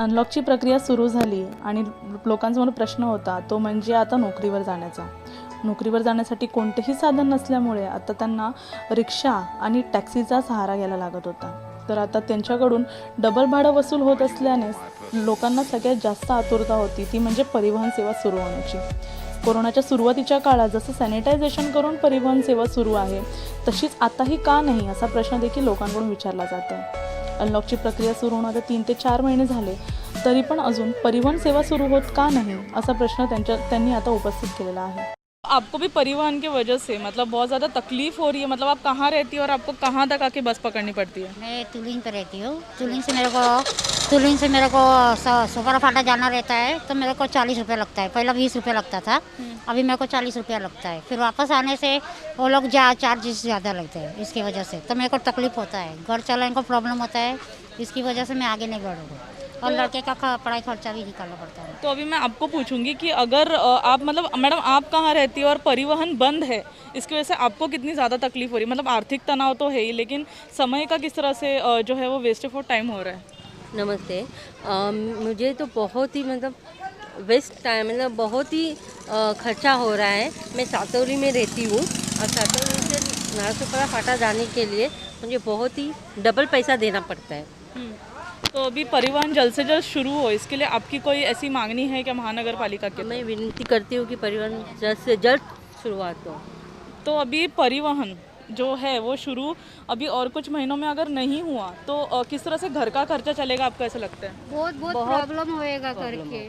अनलॉकची प्रक्रिया सुरू झाली आणि लोकांसमोर प्रश्न होता तो म्हणजे आता नोकरीवर जाण्याचा. नोकरीवर जाण्यासाठी कोणतेही साधन नसल्यामुळे आता त्यांना रिक्षा आणि टॅक्सीचा सहारा घ्यायला लागत होता. तर आता त्यांच्याकडून डबल भाडं वसूल होत असल्याने लोकांना सगळ्यात जास्त आतुरता होती ती म्हणजे परिवहन सेवा सुरू होण्याची. कोरोनाच्या सुरुवातीच्या काळात जसं सॅनिटायझेशन करून परिवहन सेवा सुरू आहे तशीच आताही का नाही असा प्रश्न देखील लोकांकडून विचारला जात आहे. अनलॉकची प्रक्रिया सुरू होऊन आता 3 ते 4 महिने झाले तरी पण अजून परिवहन सेवा सुरू होत का नहीं असा प्रश्न त्यांनी आता उपस्थित केलेला आहे. आपको भी परिवहन की वजह से मतलब बहुत ज़्यादा तकलीफ हो रही है, मतलब आप कहाँ रहती हो और आपको कहाँ तक आके बस पकड़नी पड़ती है? मैं तुलिन पे रहती हूँ। तुलिन से मेरे को सोपारा फाटा जाना रहता है तो मेरे को 40 रुपये लगता है। पहला 20 रुपये लगता था, अभी मेरे को 40 रुपया लगता है। फिर वापस आने से वो लोग चार्जेस ज़्यादा लगते हैं, इसकी वजह से तो मेरे को तकलीफ होता है, घर चलाने को प्रॉब्लम होता है, इसकी वजह से मैं आगे नहीं बढ़ूँगी और लड़के का पढ़ाई खर्चा भी निकालना पड़ता है। तो अभी मैं आपको पूछूंगी कि अगर आप मतलब मैडम आप कहाँ रहती हो और परिवहन बंद है, इसकी वजह से आपको कितनी ज़्यादा तकलीफ हो रही है? मतलब आर्थिक तनाव तो है ही, लेकिन समय का किस तरह से जो है वो वेस्ट ऑफ टाइम हो रहा है? नमस्ते। मुझे तो बहुत ही मतलब वेस्ट टाइम मतलब बहुत ही खर्चा हो रहा है। मैं सातौली में रहती हूँ और सातौली से नारसोपारा फाटा जाने के लिए मुझे बहुत ही डबल पैसा देना पड़ता है। तो अभी परिवहन जल्द से जल्द शुरू हो, इसके लिए आपकी कोई ऐसी मांगनी है क्या महानगर पालिका के? मैं विनती करती हूँ कि परिवहन जल्द से जल्द शुरुआत हो। तो अभी परिवहन जो है वो शुरू अभी और कुछ महीनों में अगर नहीं हुआ तो किस तरह से घर का खर्चा चलेगा, आपको ऐसा लगता है? बहुत प्रॉब्लम होएगा करके।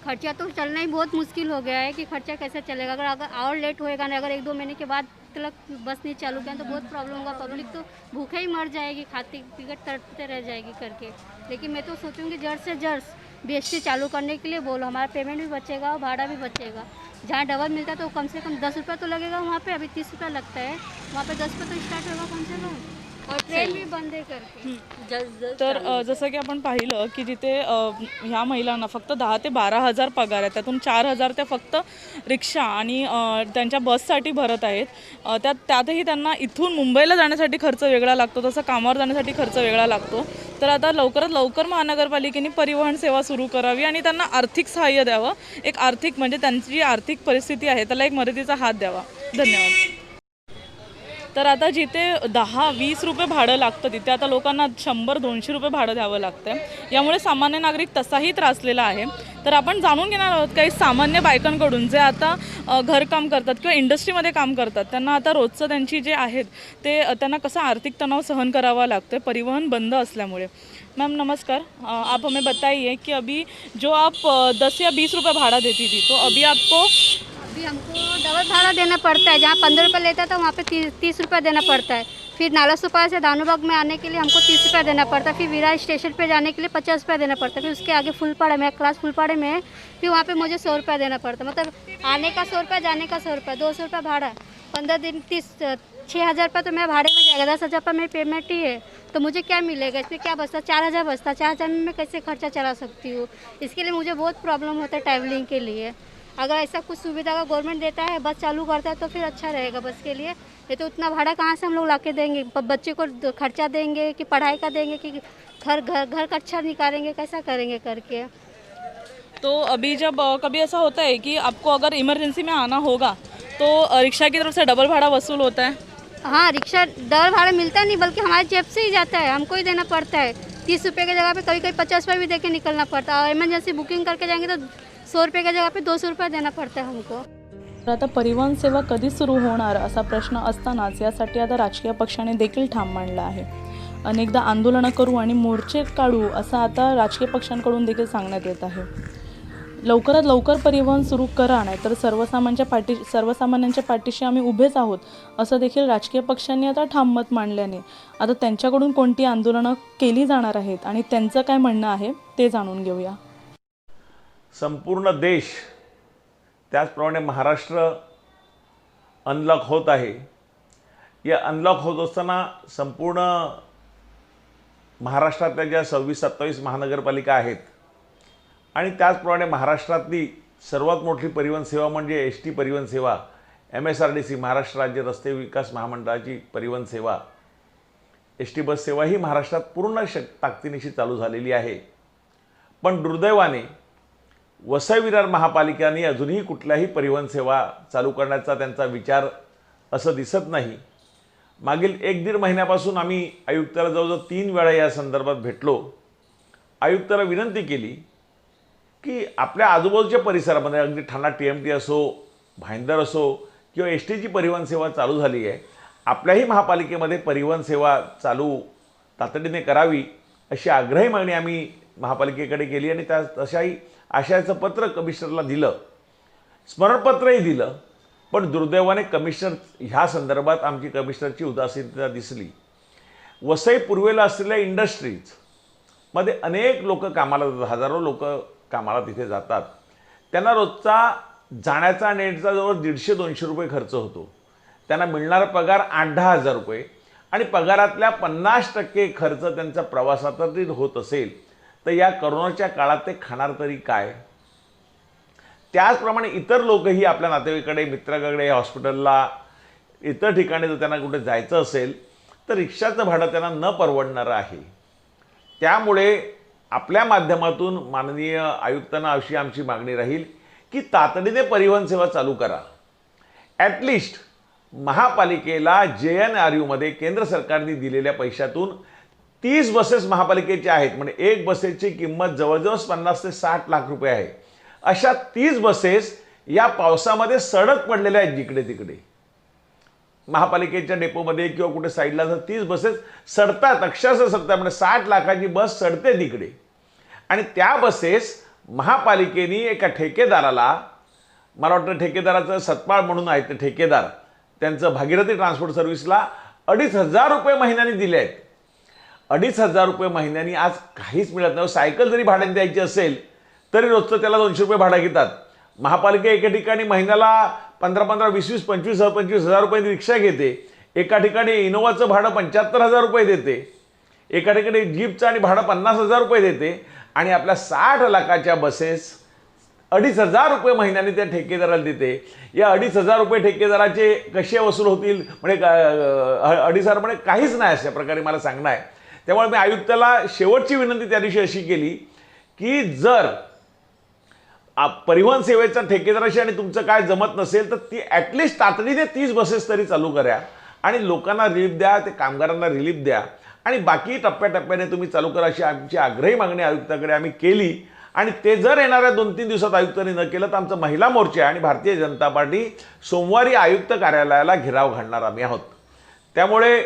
खर्चा तो चलना ही बहुत मुश्किल हो गया है कि खर्चा कैसे चलेगा। अगर और लेट होएगा ना, अगर 1-2 महीने के बाद तक बस नहीं चालू किया तो बहुत प्रॉब्लम होगा। पब्लिक तो भूखे ही मर जाएगी, खाती टिकट तड़पते रह जाएगी करके। लेकिन मैं तो सोचूंगी जल्द से जल्द BST चालू करने के लिए बोलो, हमारा पेमेंट भी बचेगा और भाड़ा भी बचेगा। जहाँ डबल मिलता है तो कम से कम 10 रुपये तो लगेगा, वहाँ पे अभी 30 रुपये लगता है, वहाँ पे 10 रुपये तो स्टार्ट होगा कम से कम। और ट्रेन भी बंद है करके। तर जसं की आपण पाहिलं की जिथे ह्या महिलांना फक्त 10 ते 12 हजार पगार आहे, त्यातून 4 हजार त्या फक्त रिक्षा आणि त्यांच्या बससाठी भरत आहेत. त्यातही त्यांना इथून मुंबईला जाण्यासाठी खर्च वेगळा लागतो, तसं कामावर जाण्यासाठी खर्च वेगळा लागतो. तर आता लवकरात लवकर महानगरपालिकेने परिवहन सेवा सुरू करावी आणि त्यांना आर्थिक सहाय्य द्यावं. एक आर्थिक म्हणजे त्यांची जी आर्थिक परिस्थिती आहे त्याला एक मदतीचा हात द्यावा. धन्यवाद. तर आता जिथे 10-20 रुपये भाडं लागतं तिथे आता लोकांना 100-200 रुपये भाडं द्यावं लागतं. यामुळे सामान्य नागरिक तसाही त्रासलेला आहे. तर आपण जाणून घेणार आहोत काही सामान्य बायकांकडून जे आता घरकाम करतात किंवा इंडस्ट्रीमध्ये काम करतात, त्यांना आता रोजचं त्यांची जे आहेत ते त्यांना कसा आर्थिक तणाव सहन करावा लागतो परिवहन बंद असल्यामुळे. मैम नमस्कार, आप हमें बताइए कि अभी जो आप 10 या 20 रुपये भाड़ा देती थी तो अभी हमको डबल भाड़ा देना पड़ता है। जहाँ 15 रुपये लेता था वहाँ पे 30 रुपये देना पड़ता है। फिर नालासोपारा से धानुबाग में आने के लिए हमको 30 रुपये देना पड़ता है। फिर विरार स्टेशन पे जाने के लिए 50 रुपये देना पड़ता है। फिर उसके आगे फुलपाड़ा, मेरा क्लास फुलपाड़े में है, फिर वहाँ पे मुझे 100 रुपये देना पड़ता है। मतलब आने का 100 रुपये, जाने का 100 रुपये, 200 रुपये भाड़ा, 15 दिन 6,000 रुपये तो मेरा भाड़े में जाएगा। 10,000 रुपये मेरी पेमेंट ही है, तो मुझे क्या मिलेगा इसमें? क्या बचता? 4,000 बचता। 4,000 में मैं कैसे खर्चा चला सकती हूँ? इसके लिए मुझे बहुत प्रॉब्लम होता है ट्रैवलिंग के लिए। अगर ऐसा कुछ सुविधा का गवर्नमेंट देता है, बस चालू करता है तो फिर अच्छा रहेगा बस के लिए। ये तो उतना भाड़ा कहाँ से हम लोग लाके देंगे? बच्चे को खर्चा देंगे कि पढ़ाई का देंगे कि घर का खर्चा निकालेंगे, कैसा करेंगे करके। तो अभी जब कभी ऐसा होता है कि आपको अगर इमरजेंसी में आना होगा तो रिक्शा की तरफ से डबल भाड़ा वसूल होता है? हाँ, रिक्शा डबल भाड़ा मिलता नहीं, बल्कि हमारे जेब से ही जाता है, हमको ही देना पड़ता है। 30 रुपये की जगह पे कभी कभी 50 रुपये भी दे के निकलना पड़ता है। और इमरजेंसी बुकिंग करके जाएंगे तो 100 रुपये की जगह पे 200 रुपये देना पड़ता है हमको। तर आता परिवहन सेवा कधी सुरू होणार असा प्रश्न असतानाच यासाठी आता राजकीय पक्षाने देखील ठाम मांडला आहे. अनेकदा आंदोलनं करू आणि मोर्चे काढू असं आता राजकीय पक्षांकडून देखील सांगण्यात येत आहे. लवकरात लवकर परिवहन सुरू करा, नाही तर सर्वसामान्यांच्या पाठीशी आम्ही उभेच आहोत असं देखील राजकीय पक्षांनी आता ठाम मत मांडल्याने आता त्यांच्याकडून कोणती आंदोलनं केली जाणार आहेत आणि त्यांचं काय म्हणणं आहे ते जाणून घेऊया. संपूर्ण देश त्याचप्रमाणे महाराष्ट्र अनलॉक होत आहे. या अनलॉक होत असताना संपूर्ण महाराष्ट्रातल्या ज्या 26-27 महानगरपालिका आहेत आणि त्याचप्रमाणे महाराष्ट्रातली सर्वात मोठी परिवहन सेवा म्हणजे ST परिवहन सेवा, MSRTC महाराष्ट्र राज्य रस्ते विकास महामंडळाची परिवहन सेवा, ST बस सेवा ही महाराष्ट्रात पूर्ण ताकदीनिशी चालू झालेली आहे. पण दुर्दैवाने वसई विरार महापालिकेने अजूनही कुठल्याही परिवहन सेवा चालू करण्याचा त्यांचा विचार असं दिसत नाही. मागील 1-1.5 महिन्यापासून आम्ही आयुक्ताला जवळजवळ 3 वेळा या संदर्भात भेटलो. आयुक्ताला विनंती केली की आपल्या आजूबाजूच्या परिसरामध्ये अगदी ठाणा TMT असो, भाईंदर असो किंवा STची परिवहन सेवा चालू झाली आहे, आपल्याही महापालिकेमध्ये परिवहन सेवा चालू तातडीने करावी अशी आग्रही मागणी आम्ही महापालिकेकडे केली आणि त्या तशाही आशयाचं पत्र कमिशनरला दिलं, स्मरणपत्रही दिलं. पण दुर्दैवाने कमिशनर ह्या संदर्भात आमची कमिशनरची उदासीनता दिसली. वसई पूर्वेला असलेल्या इंडस्ट्रीजमध्ये अनेक लोक कामाला जातात, हजारो लोक कामाला तिथे जातात. त्यांना रोजचा जाण्याचा आणि येण्याचा जवळ 150-200 रुपये खर्च होतो. त्यांना मिळणारा पगार 8-10 हजार रुपये आणि पगारातल्या 50% खर्च त्यांचा प्रवासातही होत असेल तर या करोनाच्या काळात ते खाणार तरी काय? त्याचप्रमाणे इतर लोकही आपल्या नातेवाईकडे, मित्राकडे, हॉस्पिटलला, इतर ठिकाणी जर त्यांना कुठे जायचं असेल तर रिक्षाचं भाडं त्यांना न परवडणारं आहे. त्यामुळे आपल्या माध्यमातून माननीय आयुक्तांना अशी आमची मागणी राहील की तातडीने परिवहन सेवा चालू करा. ॲटलिस्ट महापालिकेला JNRUमध्ये केंद्र सरकारने दिलेल्या पैशातून 30 बसेस महापालिकेच्या आहेत, म्हणजे एक बसेसची किंमत जवळजवळ 50 ते 60 लाख रुपये आहे. अशा 30 बसेस या पावसामध्ये सडक पडलेल्या आहेत जिकडे तिकडे. महापालिकेच्या डेपोमध्ये किंवा कुठे साईडला जर 30 बसेस सडतात, अक्षरशः सडतात, म्हणजे 60 लाखाची बस सडते तिकडे. आणि त्या बसेस महापालिकेने एका ठेकेदाराला, मला वाटतं ठेकेदाराचं सतपाळ म्हणून आहे ते ठेकेदार, त्यांचं भागीरथी ट्रान्सपोर्ट सर्व्हिसला 2,500 रुपये महिन्याने दिले आहेत. 2,500 रुपये महिन्याने आज काहीच मिळत नाही. सायकल जरी भाड्याने द्यायची असेल तरी रोजचं त्याला 200 रुपये भाडं घेतात. महापालिका एका ठिकाणी महिन्याला 15-15, 20-20, 25,000 रुपये रिक्षा घेते. एका ठिकाणी इनोवाचं भाडं 75,000 रुपये देते. एका ठिकाणी जीपचं आणि भाडं 50,000 रुपये देते. आणि आपल्या 60 लाखाच्या बसेस 2,500 रुपये महिन्याने त्या ठेकेदाराला देते. या 2,500 रुपये ठेकेदाराचे कसे वसूल होतील? म्हणजे 2,500 म्हणजे काहीच नाही अशा प्रकारे मला सांगणं आहे. त्यामुळे मी आयुक्ताला शेवटची विनंती त्या दिवशी अशी केली की जर परिवहन सेवेचा ठेकेदाराशी आणि तुमचं काय जमत नसेल तर ती ॲटलिस्ट तातडीने 30 बसेस तरी चालू करा आणि लोकांना रिलीफ द्या, ते कामगारांना रिलीफ द्या आणि बाकी टप्प्याटप्प्याने तुम्ही चालू करा अशी आमची आग्रही मागणी आयुक्ताकडे आम्ही केली. आणि ते जर येणाऱ्या 2-3 दिवसात आयुक्तांनी न केलं तर आमचा महिला मोर्चा आणि भारतीय जनता पार्टी सोमवारी आयुक्त कार्यालयाला घेराव घालणार आम्ही आहोत. त्यामुळे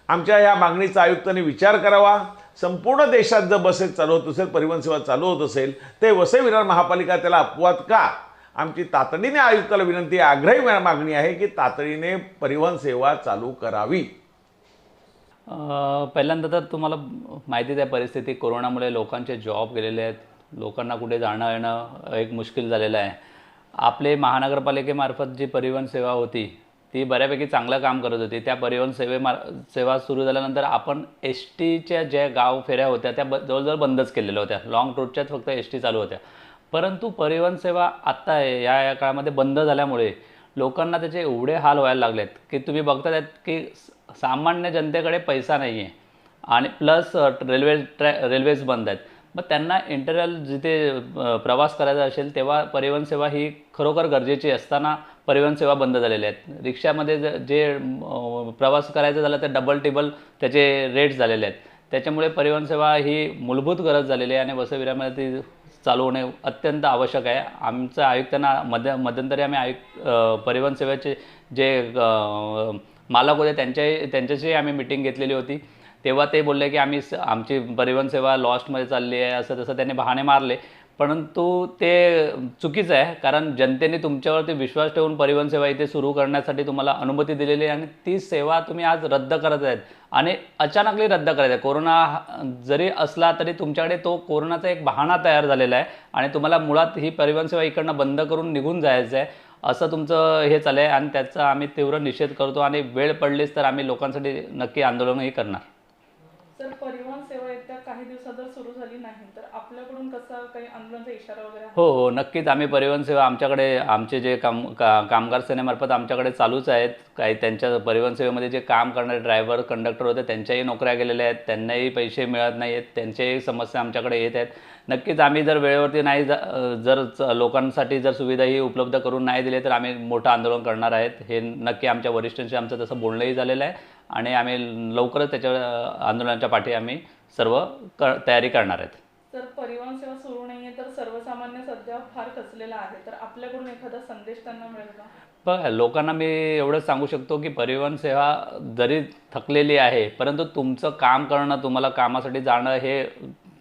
आमच्या या मागणीचा आयुक्तांनी विचार करावा. संपूर्ण देशात जर बसेस चालू होत असेल, परिवहन सेवा चालू होत असेल ते वसई विरार महापालिका त्याला अपवाद का? आमची तातडीने आयुक्ताला विनंती, आग्रही मागणी आहे की तातडीने परिवहन सेवा चालू करावी. पहिल्यांदा तर तुम्हाला माहितीच आहे परिस्थिती, कोरोनामुळे लोकांचे जॉब गेलेले आहेत, लोकांना कुठे जाणं येणं एक मुश्किल झालेलं आहे. आपले महानगरपालिकेमार्फत जी परिवहन सेवा होती ती बऱ्यापैकी चांगलं काम करत होती. त्या परिवहन सेवा सुरू झाल्यानंतर आपण STच्या ज्या गाव फेऱ्या होत्या त्या जवळजवळ बंदच केलेल्या होत्या. लॉंग रूटच्याच फक्त ST चालू होत्या. परंतु परिवहन सेवा आत्ता या काळामध्ये बंद झाल्यामुळे लोकांना त्याचे एवढे हाल व्हायला लागलेत की तुम्ही बघताय की सामान्य जनतेकडे पैसा नाही आहे आणि प्लस रेल्वेज बंद आहेत. मग त्यांना इंटरनल जिथे प्रवास करायचा असेल तेव्हा परिवहन सेवा ही खरोखर गरजेची असताना परिवहन सेवा बंद झालेल्या आहेत. रिक्षामध्ये जे प्रवास करायचा झाला तर डबल टिबल त्याचे रेट्स झालेले आहेत. त्याच्यामुळे परिवहन सेवा ही मूलभूत गरज झालेली आहे आणि वसई विरारमध्ये ती चालू होणे अत्यंत आवश्यक आहे. आमचं आयुक्तांना मध्यंतरी आम्ही परिवहन सेवेचे जे मालक होते त्यांच्याशी आम्ही मिटिंग घेतलेली होती. तेव्हा ते बोलले की आमची परिवहन सेवा लॉस्टमध्ये चालली आहे, असं तसं त्यांनी बहाणे मारले. परंतु ते चुकीचं आहे, कारण जनतेने तुमच्यावरती विश्वास ठेवून परिवहन सेवा इथे सुरू करण्यासाठी तुम्हाला अनुमती दिलेली आहे आणि ती सेवा तुम्ही आज रद्द करत आहेत आणि अचानकली रद्द करायचं आहे. कोरोना जरी असला तरी तुमच्याकडे तो कोरोनाचा एक बहाणा तयार झालेला आहे आणि तुम्हाला मुळात ही परिवहन सेवा इकडनं बंद करून निघून जायचं आहे असं तुमचं हे चाललं आहे आणि त्याचा आम्ही तीव्र निषेध करतो आणि वेळ पडलीच तर आम्ही लोकांसाठी नक्की आंदोलनही करणार. सर, परिवहन सेवा येत्या काही दिवसात जर सुरू झाली नाही तर आपल्याकडून कसा काही आंदोलनाचा इशारा वगैरे आहे? हो, नक्कीच. आम्ही परिवहन सेवा आमच्याकडे आमचे जे कामगार सेनेमार्फत आमच्याकडे चालूच आहेत. काही त्यांच्या परिवहन सेवेमध्ये जे काम करणारे ड्रायव्हर, कंडक्टर होते त्यांच्याही नोकऱ्या गेलेल्या आहेत, त्यांनाही पैसे मिळत नाही आहेत, त्यांच्याही समस्या आमच्याकडे येत आहेत. नक्कीच आम्ही जर वेळेवरती नाही लोकांसाठी जर सुविधा ही उपलब्ध करून नाही दिली तर आम्ही मोठं आंदोलन करणार आहेत. हे नक्की आमच्या वरिष्ठांशी आमचं तसं बोलणंही झालेलं आहे आणि आम्ही लवकरच त्याच्या आंदोलनाच्या पाठी आम्ही सर्व तयारी करणार आहेत. तर परिवहन सेवा सुरू नाहीये तर सर्वसामान्य सध्या फार खचलेला आहे, तर आपल्याकडून एखादा संदेश त्यांना मिळेल का? बघा, लोकांना मी एवढंच सांगू शकतो की परिवहन सेवा जरी थकलेली आहे परंतु तुमचं काम करणं, तुम्हाला कामासाठी जाणं हे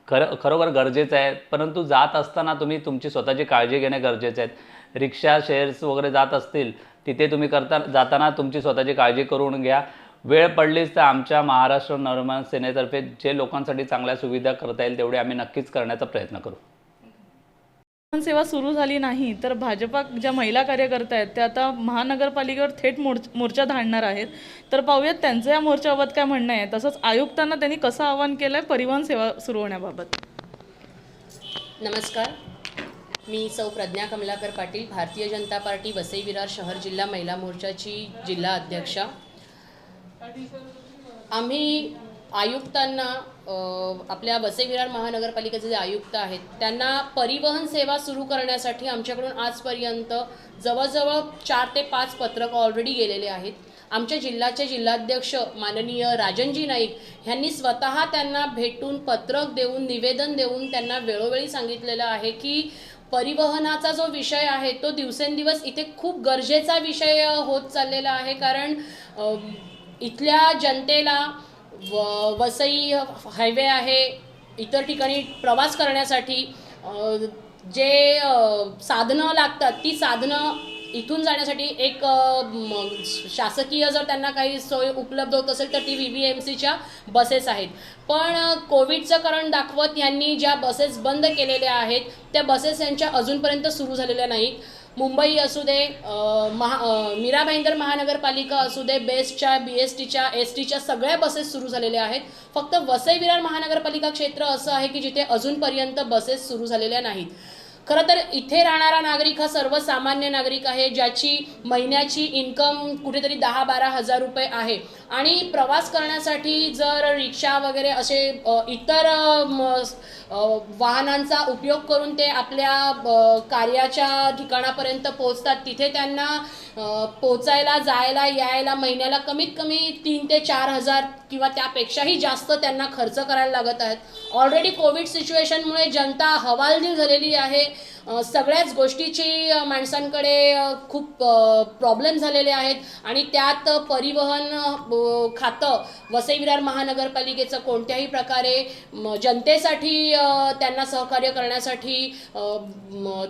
खरोखर गरजेचं आहे. परंतु जात असताना तुम्ही तुमची स्वतःची काळजी घेणे गरजेचे आहेत. रिक्षा, शेअर्स वगैरे जात असतील तिथे तुम्ही जाताना तुमची स्वतःची काळजी करून घ्या. वेळ पडलीच तर आमच्या महाराष्ट्र नवनिर्माण सेनेतर्फे जे लोकांसाठी चांगल्या सुविधा करता येईल तेवढे आम्ही नक्कीच करण्याचा प्रयत्न करू. परिवहन सेवा सुरू झाली नाही तर भाजपा ज्या महिला कार्यकर्त्या आहेत त्या आता महानगरपालिकेवर थेट मोर्चा धाडणार आहेत. तर पाहूयात त्यांचं या मोर्चाबाबत काय म्हणणं आहे. तसंच आयुक्तांना त्यांनी कसं आवाहन केलं आहे परिवहन सेवा सुरू होण्याबाबत. नमस्कार, मी सौ प्रज्ञा कमलाकर पाटील, भारतीय जनता पार्टी वसई विरार शहर जिल्हा महिला मोर्चाची जिल्हा अध्यक्षा. आम्ही आयुक्तांना आपल्या वसई विरार महानगरपालिकेचे जे आयुक्त आहेत त्यांना परिवहन सेवा सुरू करण्यासाठी आमच्याकडून आजपर्यंत जवळजवळ 4 ते 5 पत्रकं ऑलरेडी गेलेले आहेत. आमच्या जिल्ह्याचे जिल्हाध्यक्ष माननीय राजनजी नाईक यांनी स्वतः त्यांना भेटून पत्रक देऊन, निवेदन देऊन त्यांना वेळोवेळी सांगितलेलं आहे की परिवहनाचा जो विषय आहे तो दिवसेंदिवस इथे खूप गरजेचा विषय होत चाललेला आहे. कारण इथल्या जनतेला वसई हायवे आहे, इतर ठिकाणी प्रवास करण्यासाठी जे साधनं लागतात ती साधनं इथून जाण्यासाठी एक शासकीय जर त्यांना काही सोय उपलब्ध होत असेल तर ती VVMCच्या बसेस आहेत. पण कोविडचं कारण दाखवत यांनी ज्या बसेस बंद केलेल्या आहेत त्या बसेस यांच्या अजूनपर्यंत सुरू झालेल्या नाहीत. मुंबई असू दे, मीरा भाईंदर महानगरपालिका असू दे, बेस्टच्या, BSTच्या, STच्या सगळ्या बसेस सुरू झालेल्या आहेत. फक्त वसई विरार महानगरपालिका क्षेत्र असं आहे की जिथे अजूनपर्यंत बसेस सुरू झालेल्या नाहीत. खरं तर इथे राहणारा नागरिक हा सर्वसामान्य नागरिक आहे ज्याची महिन्याची इन्कम कुठेतरी 10-12 हजार रुपये आहे आणि प्रवास करण्यासाठी जर रिक्षा वगैरे असे इतर वाहनांचा उपयोग करून ते आपल्या कार्याच्या ठिकाणापर्यंत पोहोचतात. तिथे त्यांना पोचायला, जायला, यायला महिन्याला कमीत कमी 3 ते 4 हजार किंवा त्यापेक्षाही जास्त त्यांना खर्च करायला लागत आहेत. ऑलरेडी कोविड सिच्युएशनमुळे जनता हवालदिल झालेली आहे. सगळ्याच गोष्टीची माणसांकडे खूप प्रॉब्लेम झालेले आहेत आणि त्यात परिवहन खातं वसई विरार महानगरपालिकेचं कोणत्याही प्रकारे जनतेसाठी त्यांना सहकार्य करण्यासाठी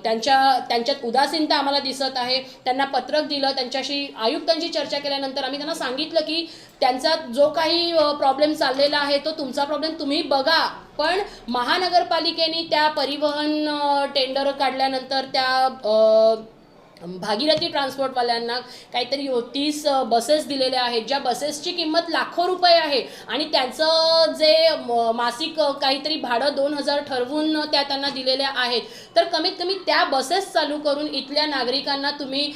त्यांच्यात उदासीनता आम्हाला दिसत आहे. त्यांना पत्रक दिलं, त्यांच्याशी आयुक्तांची चर्चा केल्यानंतर आम्ही त्यांना सांगितलं की त्यांचा जो काही प्रॉब्लेम चाललेला आहे तो तुमचा प्रॉब्लेम तुम्ही बघा, पण महानगरपालिकेने त्या परिवहन टेंडर काढल्यानंतर त्या भागीरथी ट्रान्सपोर्टवाल्यांना काहीतरी 30 बसेस दिलेल्या आहेत ज्या बसेसची किंमत लाखो रुपये आहे आणि त्यांचं जे मासिक काहीतरी भाडं 2000 ठरवून त्यांना दिलेल्या आहेत. तर कमीत कमी त्या बसेस चालू करून इथल्या नागरिकांना तुम्ही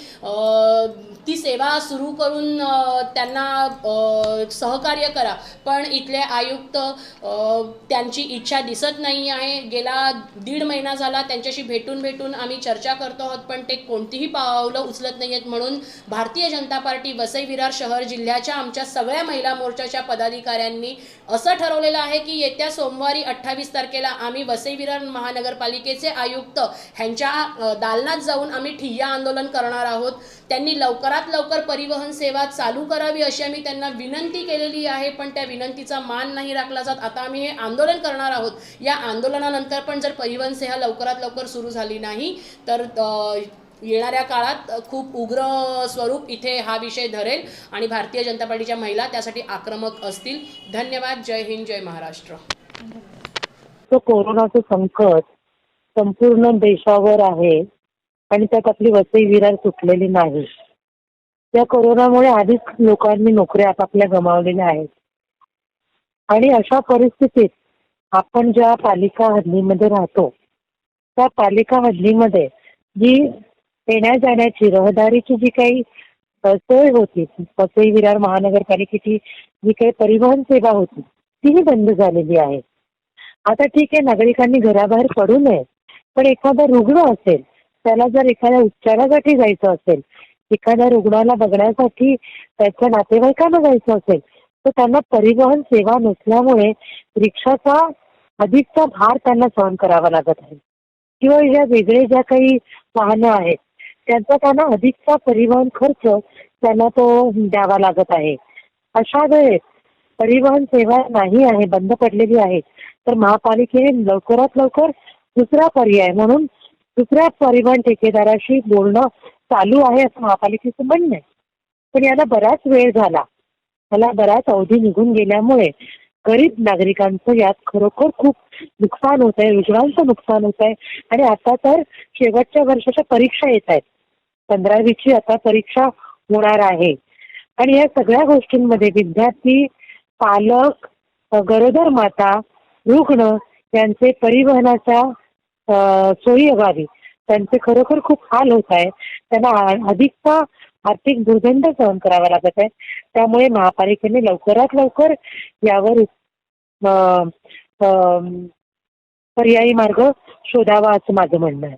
ती सेवा सुरू करून त्यांना सहकार्य करा. पण इथले आयुक्त त्यांची इच्छा दिसत नाही आहे. गेला 1.5 महिना झाला त्यांच्याशी भेटून आम्ही चर्चा करतो आहोत पण ते कोणतीही पावलं उचलत नाही आहेत. म्हणून भारतीय जनता पार्टी वसई विरार शहर जिल्ह्याच्या आमच्या सगळ्या महिला मोर्चाच्या पदाधिकाऱ्यांनी असं ठरवलेलं आहे की येत्या सोमवारी 28 तारखेला आम्ही वसई विरार महानगरपालिकेचे आयुक्त ह्यांच्या दालनात जाऊन आम्ही ठिय्या आंदोलन करणार आहोत. त्यांनी लवकरात लवकर परिवहन सेवा चालू करावी अशी आम्ही त्यांना विनंती केलेली आहे पण त्या विनंतीचा मान नाही राखला जात. आता आम्ही हे आंदोलन करणार आहोत. या आंदोलनानंतर पण जर परिवहन सेवा लवकरात लवकर सुरू झाली नाही तर येणाऱ्या काळात खूप उग्र स्वरूप इथे हा विषय धरेल आणि भारतीय जनता पार्टीच्या महिला त्यासाठी आक्रमक असतील. धन्यवाद. जय हिंद, जय महाराष्ट्र. तो कोरोनाचं संकट संपूर्ण देशावर आहे आणि त्यात आपली वसई विरार सुटलेली नाही. या कोरोनामुळे आधीच लोकांनी नोकऱ्या आपापल्या गमावलेल्या आहेत आणि अशा परिस्थितीत आपण ज्या पालिका हद्दीमध्ये राहतो त्या पालिका हद्दीमध्ये जी येण्या जाण्याची रहदारीची जी काही सोय होती, वसई विरार महानगरपालिकेची जी काही परिवहन सेवा होती तीही बंद झालेली आहे. आता ठीक आहे, नागरिकांनी घराबाहेर पडू नये, पण एखादा रुग्ण असेल, त्याला जर एखाद्या उपचारासाठी जायचं असेल, एखाद्या रुग्णाला बघण्यासाठी त्याच्या नातेवाईकांना जायचं असेल, तर त्यांना परिवहन सेवा नसल्यामुळे रिक्षाचा अधिकचा भार त्यांना सहन करावा लागत आहे, किंवा या वेगळे ज्या काही वाहनं आहेत त्यांचा त्यांना अधिकचा परिवहन खर्च त्यांना तो द्यावा लागत आहे. अशा वेळेस परिवहन सेवा नाही आहे, बंद पडलेली आहे, तर महापालिकेने लवकरात लवकर दुसरा पर्याय म्हणून दुसऱ्या परिवहन ठेकेदाराशी बोलणं चालू आहे असं महापालिकेचं म्हणणं आहे. पण याला बराच वेळ झाला, याला बराच अवधी निघून गेल्यामुळे गरीब नागरिकांचं यात खरोखर खूप नुकसान होत आहे, रुग्णांचं नुकसान होत आहे. आणि आता तर शेवटच्या वर्षाच्या परीक्षा येत आहेत, 15वीची आता परीक्षा होणार आहे. आणि या सगळ्या गोष्टींमध्ये विद्यार्थी, पालक, गरोदर माता, रुग्ण यांचे परिवहनाच्या सोयीअभावी त्यांचे खरोखर खूप हाल होत आहे. त्यांना अधिकचा आर्थिक भूर्दंड सहन करावा लागत आहे. त्यामुळे महापालिकेने लवकरात लवकर यावर पर्यायी मार्ग शोधावा असं माझं म्हणणं आहे.